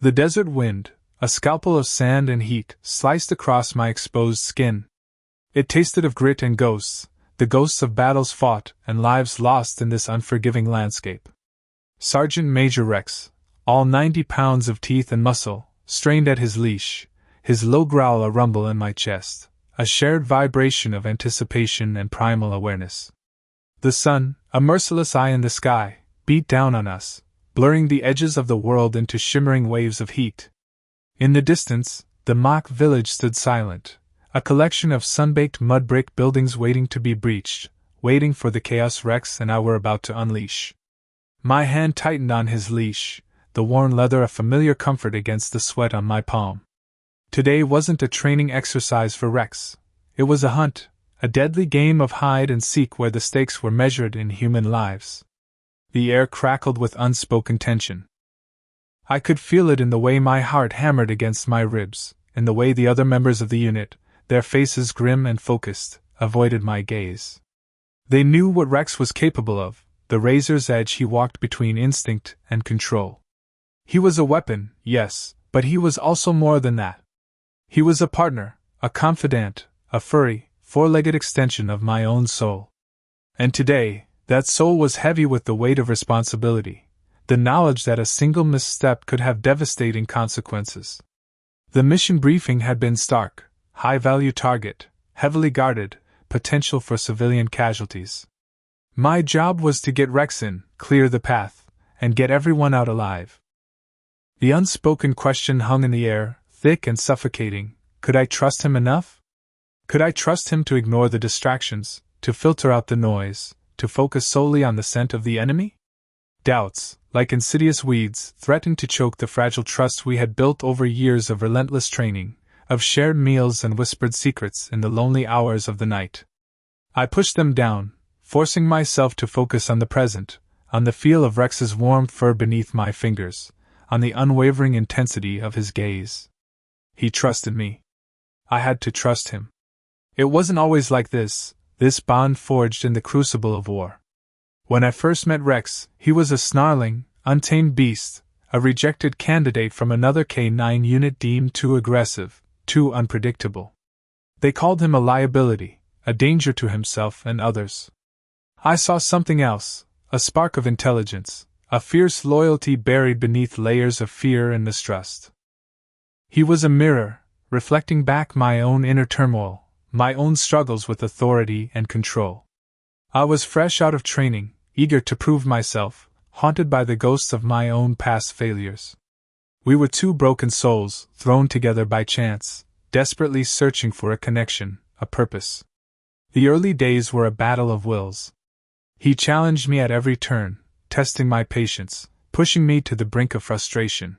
The desert wind, a scalpel of sand and heat, sliced across my exposed skin. It tasted of grit and ghosts, the ghosts of battles fought and lives lost in this unforgiving landscape. Sergeant Major Rex, all 90 pounds of teeth and muscle, strained at his leash, his low growl a rumble in my chest, a shared vibration of anticipation and primal awareness. The sun, a merciless eye in the sky, beat down on us, blurring the edges of the world into shimmering waves of heat. In the distance, the mock village stood silent, a collection of sun-baked mud brick buildings waiting to be breached, waiting for the chaos Rex and I were about to unleash. My hand tightened on his leash, the worn leather a familiar comfort against the sweat on my palm. Today wasn't a training exercise for Rex. It was a hunt, a deadly game of hide and seek where the stakes were measured in human lives. The air crackled with unspoken tension. I could feel it in the way my heart hammered against my ribs, in the way the other members of the unit, their faces grim and focused, avoided my gaze. They knew what Rex was capable of, the razor's edge he walked between instinct and control. He was a weapon, yes, but he was also more than that. He was a partner, a confidant, a furry, four-legged extension of my own soul. And today, that soul was heavy with the weight of responsibility, the knowledge that a single misstep could have devastating consequences. The mission briefing had been stark: high-value target, heavily guarded, potential for civilian casualties. My job was to get Rex in, clear the path, and get everyone out alive. The unspoken question hung in the air, thick and suffocating. Could I trust him enough? Could I trust him to ignore the distractions, to filter out the noise, to focus solely on the scent of the enemy? Doubts, like insidious weeds, threatened to choke the fragile trust we had built over years of relentless training, of shared meals and whispered secrets in the lonely hours of the night. I pushed them down, forcing myself to focus on the present, on the feel of Rex's warm fur beneath my fingers, on the unwavering intensity of his gaze. He trusted me. I had to trust him. It wasn't always like this bond forged in the crucible of war. When I first met Rex, he was a snarling, untamed beast, a rejected candidate from another K9 unit deemed too aggressive, too unpredictable. They called him a liability, a danger to himself and others. I saw something else, a spark of intelligence, a fierce loyalty buried beneath layers of fear and mistrust. He was a mirror, reflecting back my own inner turmoil, my own struggles with authority and control. I was fresh out of training, eager to prove myself, haunted by the ghosts of my own past failures. We were two broken souls, thrown together by chance, desperately searching for a connection, a purpose. The early days were a battle of wills. He challenged me at every turn, testing my patience, pushing me to the brink of frustration.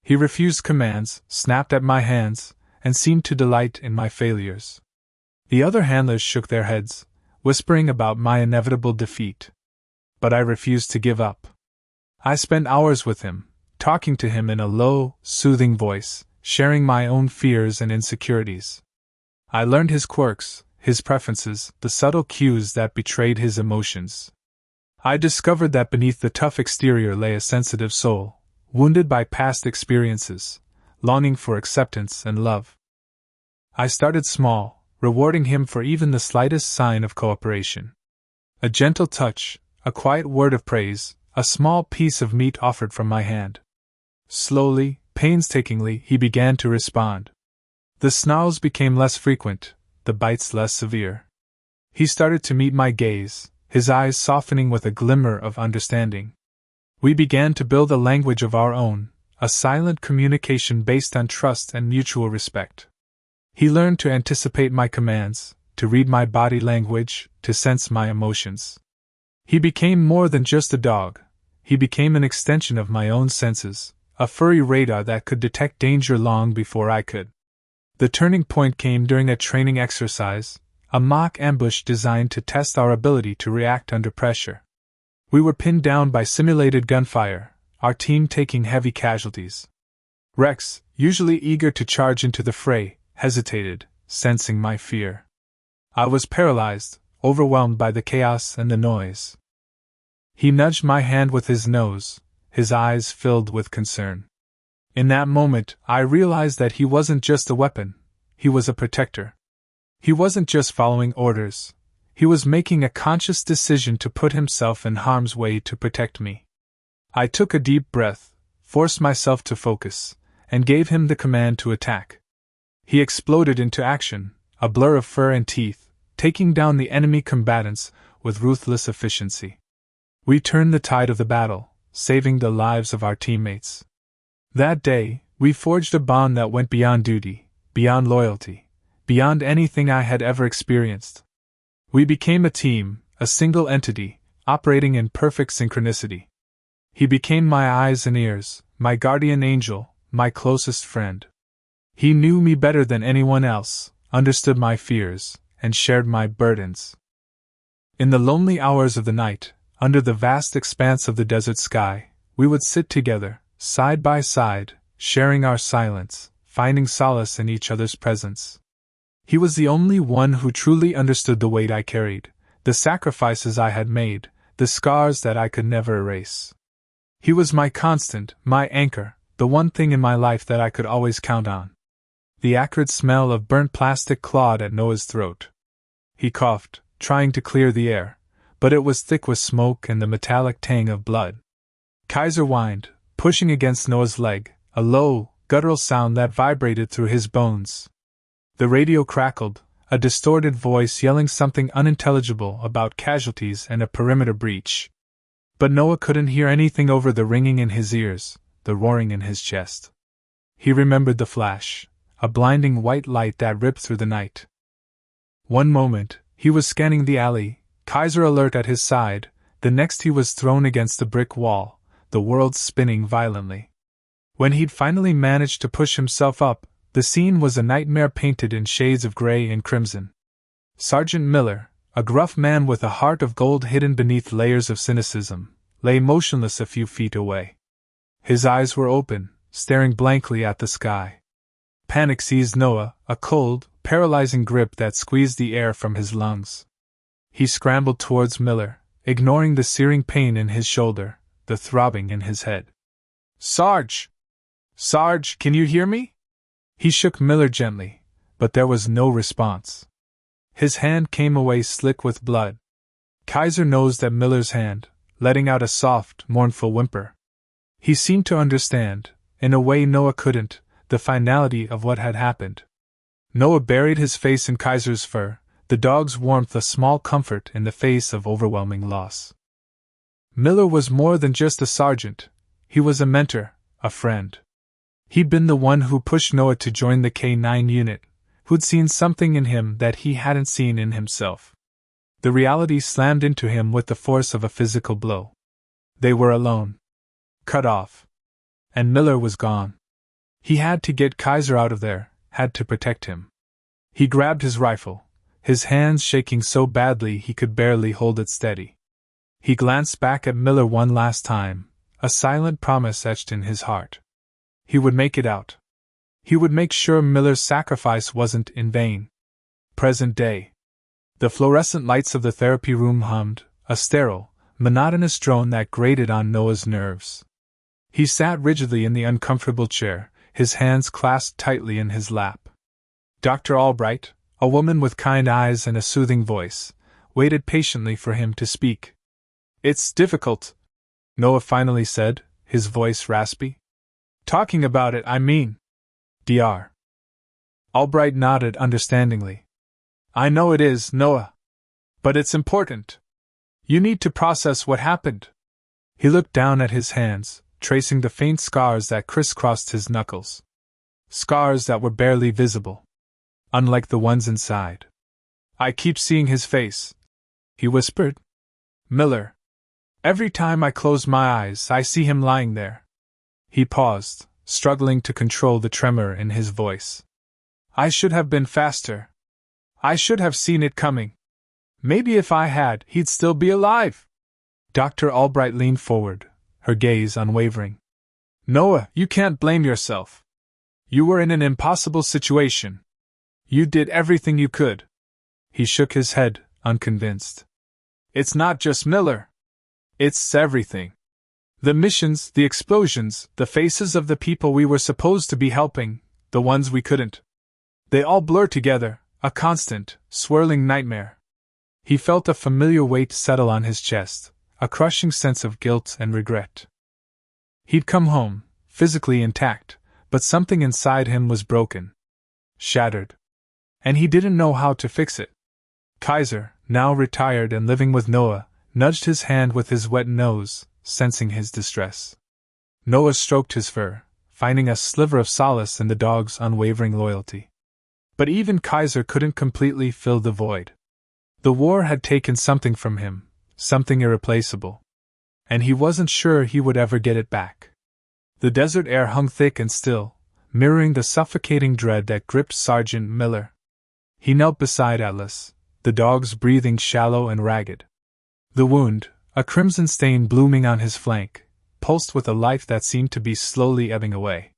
He refused commands, snapped at my hands, and seemed to delight in my failures. The other handlers shook their heads, whispering about my inevitable defeat. But I refused to give up. I spent hours with him, talking to him in a low, soothing voice, sharing my own fears and insecurities. I learned his quirks, his preferences, the subtle cues that betrayed his emotions. I discovered that beneath the tough exterior lay a sensitive soul, wounded by past experiences, longing for acceptance and love. I started small, rewarding him for even the slightest sign of cooperation. A gentle touch, a quiet word of praise, a small piece of meat offered from my hand. Slowly, painstakingly, he began to respond. The snarls became less frequent, the bites less severe. He started to meet my gaze, his eyes softening with a glimmer of understanding. We began to build a language of our own, a silent communication based on trust and mutual respect. He learned to anticipate my commands, to read my body language, to sense my emotions. He became more than just a dog. He became an extension of my own senses, a furry radar that could detect danger long before I could. The turning point came during a training exercise, a mock ambush designed to test our ability to react under pressure. We were pinned down by simulated gunfire, our team taking heavy casualties. Rex, usually eager to charge into the fray, hesitated, sensing my fear. I was paralyzed, overwhelmed by the chaos and the noise. He nudged my hand with his nose, his eyes filled with concern. In that moment, I realized that he wasn't just a weapon, he was a protector. He wasn't just following orders, he was making a conscious decision to put himself in harm's way to protect me. I took a deep breath, forced myself to focus, and gave him the command to attack. He exploded into action, a blur of fur and teeth, taking down the enemy combatants with ruthless efficiency. We turned the tide of the battle, saving the lives of our teammates. That day, we forged a bond that went beyond duty, beyond loyalty, beyond anything I had ever experienced. We became a team, a single entity, operating in perfect synchronicity. He became my eyes and ears, my guardian angel, my closest friend. He knew me better than anyone else, understood my fears, and shared my burdens. In the lonely hours of the night, under the vast expanse of the desert sky, we would sit together, side by side, sharing our silence, finding solace in each other's presence. He was the only one who truly understood the weight I carried, the sacrifices I had made, the scars that I could never erase. He was my constant, my anchor, the one thing in my life that I could always count on. The acrid smell of burnt plastic clawed at Noah's throat. He coughed, trying to clear the air, but it was thick with smoke and the metallic tang of blood. Kaiser whined, pushing against Noah's leg, a low, guttural sound that vibrated through his bones. The radio crackled, a distorted voice yelling something unintelligible about casualties and a perimeter breach. But Noah couldn't hear anything over the ringing in his ears, the roaring in his chest. He remembered the flash, a blinding white light that ripped through the night. One moment, he was scanning the alley, Kaiser alert at his side, the next he was thrown against the brick wall, the world spinning violently. When he'd finally managed to push himself up, the scene was a nightmare painted in shades of gray and crimson. Sergeant Miller, a gruff man with a heart of gold hidden beneath layers of cynicism, lay motionless a few feet away. His eyes were open, staring blankly at the sky. Panic seized Noah, a cold, paralyzing grip that squeezed the air from his lungs. He scrambled towards Miller, ignoring the searing pain in his shoulder, the throbbing in his head. "Sarge! Sarge, can you hear me?" He shook Miller gently, but there was no response. His hand came away slick with blood. Kaiser nosed at Miller's hand, letting out a soft, mournful whimper. He seemed to understand, in a way Noah couldn't, the finality of what had happened. Noah buried his face in Kaiser's fur, the dog's warmth a small comfort in the face of overwhelming loss. Miller was more than just a sergeant, he was a mentor, a friend. He'd been the one who pushed Noah to join the K9 unit, who'd seen something in him that he hadn't seen in himself. The reality slammed into him with the force of a physical blow. They were alone. Cut off. And Miller was gone. He had to get Kaiser out of there, had to protect him. He grabbed his rifle, his hands shaking so badly he could barely hold it steady. He glanced back at Miller one last time, a silent promise etched in his heart. He would make it out. He would make sure Miller's sacrifice wasn't in vain. Present day. The fluorescent lights of the therapy room hummed, a sterile, monotonous drone that grated on Noah's nerves. He sat rigidly in the uncomfortable chair, his hands clasped tightly in his lap. Dr. Albright, a woman with kind eyes and a soothing voice, waited patiently for him to speak. "It's difficult," Noah finally said, his voice raspy. "Talking about it, I mean." Dr. Albright nodded understandingly. "I know it is, Noah. But it's important. You need to process what happened." He looked down at his hands, tracing the faint scars that crisscrossed his knuckles. Scars that were barely visible. Unlike the ones inside. "I keep seeing his face," he whispered. "Miller. Every time I close my eyes, I see him lying there." He paused, struggling to control the tremor in his voice. "I should have been faster. I should have seen it coming. Maybe if I had, he'd still be alive." Dr. Albright leaned forward, her gaze unwavering. "Noah, you can't blame yourself. You were in an impossible situation. You did everything you could." He shook his head, unconvinced. "It's not just Miller. It's everything. The missions, the explosions, the faces of the people we were supposed to be helping, the ones we couldn't. They all blur together, a constant, swirling nightmare. He felt a familiar weight settle on his chest, a crushing sense of guilt and regret. He'd come home, physically intact, but something inside him was broken. Shattered. And he didn't know how to fix it. Kaiser, now retired and living with Noah, nudged his hand with his wet nose, sensing his distress. Noah stroked his fur, finding a sliver of solace in the dog's unwavering loyalty. But even Kaiser couldn't completely fill the void. The war had taken something from him, something irreplaceable. And he wasn't sure he would ever get it back. The desert air hung thick and still, mirroring the suffocating dread that gripped Sergeant Miller. He knelt beside Atlas, the dog's breathing shallow and ragged. The wound, a crimson stain blooming on his flank, pulsed with a life that seemed to be slowly ebbing away.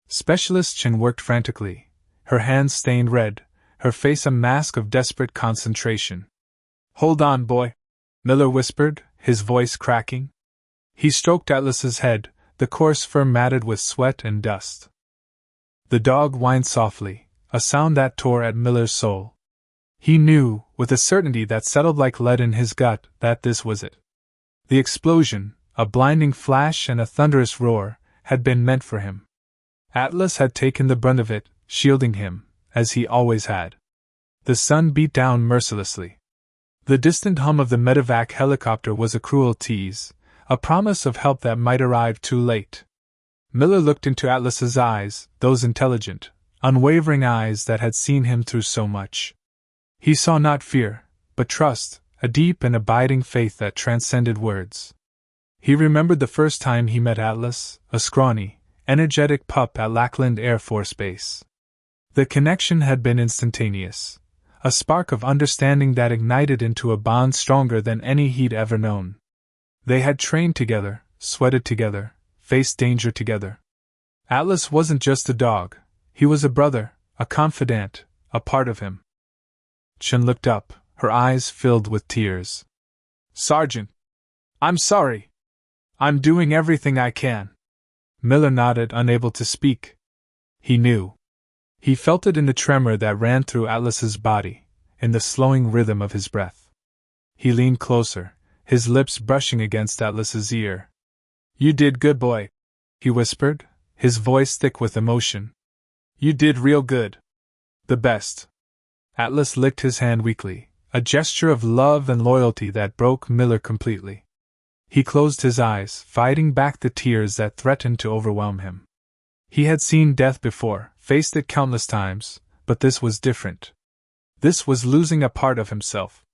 Specialist Chin worked frantically, her hands stained red, her face a mask of desperate concentration. "Hold on, boy," Miller whispered, his voice cracking. He stroked Atlas's head, the coarse fur matted with sweat and dust. The dog whined softly, a sound that tore at Miller's soul. He knew, with a certainty that settled like lead in his gut, that this was it. The explosion, a blinding flash and a thunderous roar, had been meant for him. Atlas had taken the brunt of it, shielding him, as he always had. The sun beat down mercilessly. The distant hum of the medevac helicopter was a cruel tease, a promise of help that might arrive too late. Miller looked into Atlas's eyes, those intelligent, unwavering eyes that had seen him through so much. He saw not fear, but trust, a deep and abiding faith that transcended words. He remembered the first time he met Atlas, a scrawny, energetic pup at Lackland Air Force Base. The connection had been instantaneous, a spark of understanding that ignited into a bond stronger than any he'd ever known. They had trained together, sweated together, faced danger together. Atlas wasn't just a dog, he was a brother, a confidant, a part of him. Chen looked up, her eyes filled with tears. "Sergeant, I'm sorry. I'm doing everything I can." Miller nodded, unable to speak. He knew. He felt it in the tremor that ran through Atlas's body, in the slowing rhythm of his breath. He leaned closer, his lips brushing against Atlas's ear. "You did good, boy," he whispered, his voice thick with emotion. "You did real good. The best." Atlas licked his hand weakly, a gesture of love and loyalty that broke Miller completely. He closed his eyes, fighting back the tears that threatened to overwhelm him. He had seen death before, faced it countless times, but this was different. This was losing a part of himself.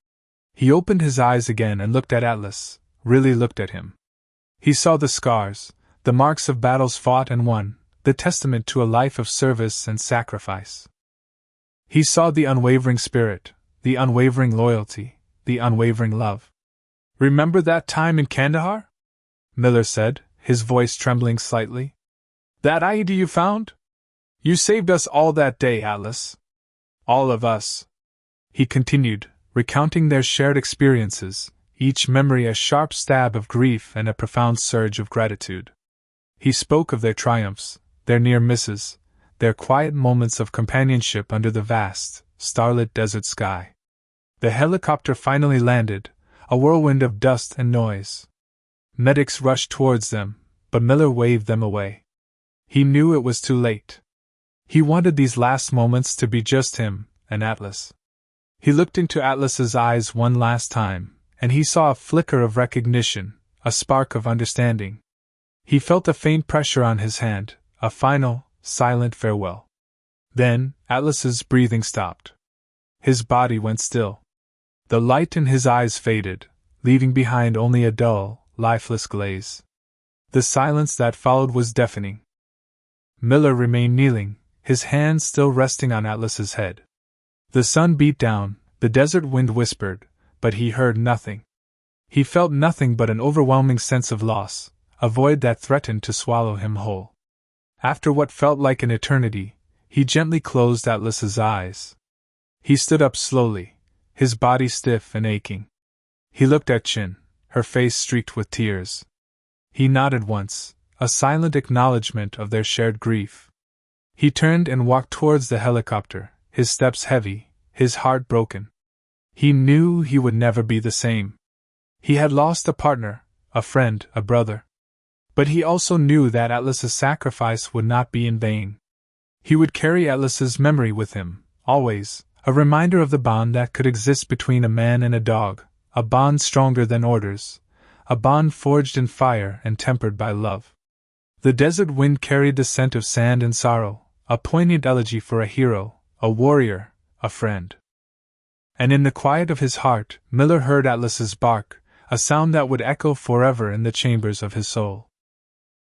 He opened his eyes again and looked at Atlas, really looked at him. He saw the scars, the marks of battles fought and won, the testament to a life of service and sacrifice. He saw the unwavering spirit, the unwavering loyalty, the unwavering love. "Remember that time in Kandahar?" Miller said, his voice trembling slightly. "That IED you found? You saved us all that day, Atlas. All of us." He continued, recounting their shared experiences, each memory a sharp stab of grief and a profound surge of gratitude. He spoke of their triumphs, their near misses, their quiet moments of companionship under the vast, starlit desert sky. The helicopter finally landed, a whirlwind of dust and noise. Medics rushed towards them, but Miller waved them away. He knew it was too late. He wanted these last moments to be just him and Atlas. He looked into Atlas's eyes one last time, and he saw a flicker of recognition, a spark of understanding. He felt a faint pressure on his hand, a final, silent farewell. Then, Atlas's breathing stopped. His body went still. The light in his eyes faded, leaving behind only a dull, lifeless glaze. The silence that followed was deafening. Miller remained kneeling, his hands still resting on Atlas's head. The sun beat down, the desert wind whispered, but he heard nothing. He felt nothing but an overwhelming sense of loss, a void that threatened to swallow him whole. After what felt like an eternity, he gently closed Atlas's eyes. He stood up slowly, his body stiff and aching. He looked at Chin, her face streaked with tears. He nodded once, a silent acknowledgement of their shared grief. He turned and walked towards the helicopter, his steps heavy, his heart broken. He knew he would never be the same. He had lost a partner, a friend, a brother. But he also knew that Atlas's sacrifice would not be in vain. He would carry Atlas's memory with him, always, a reminder of the bond that could exist between a man and a dog, a bond stronger than orders, a bond forged in fire and tempered by love. The desert wind carried the scent of sand and sorrow, a poignant elegy for a hero, a warrior, a friend. And in the quiet of his heart, Miller heard Atlas's bark, a sound that would echo forever in the chambers of his soul.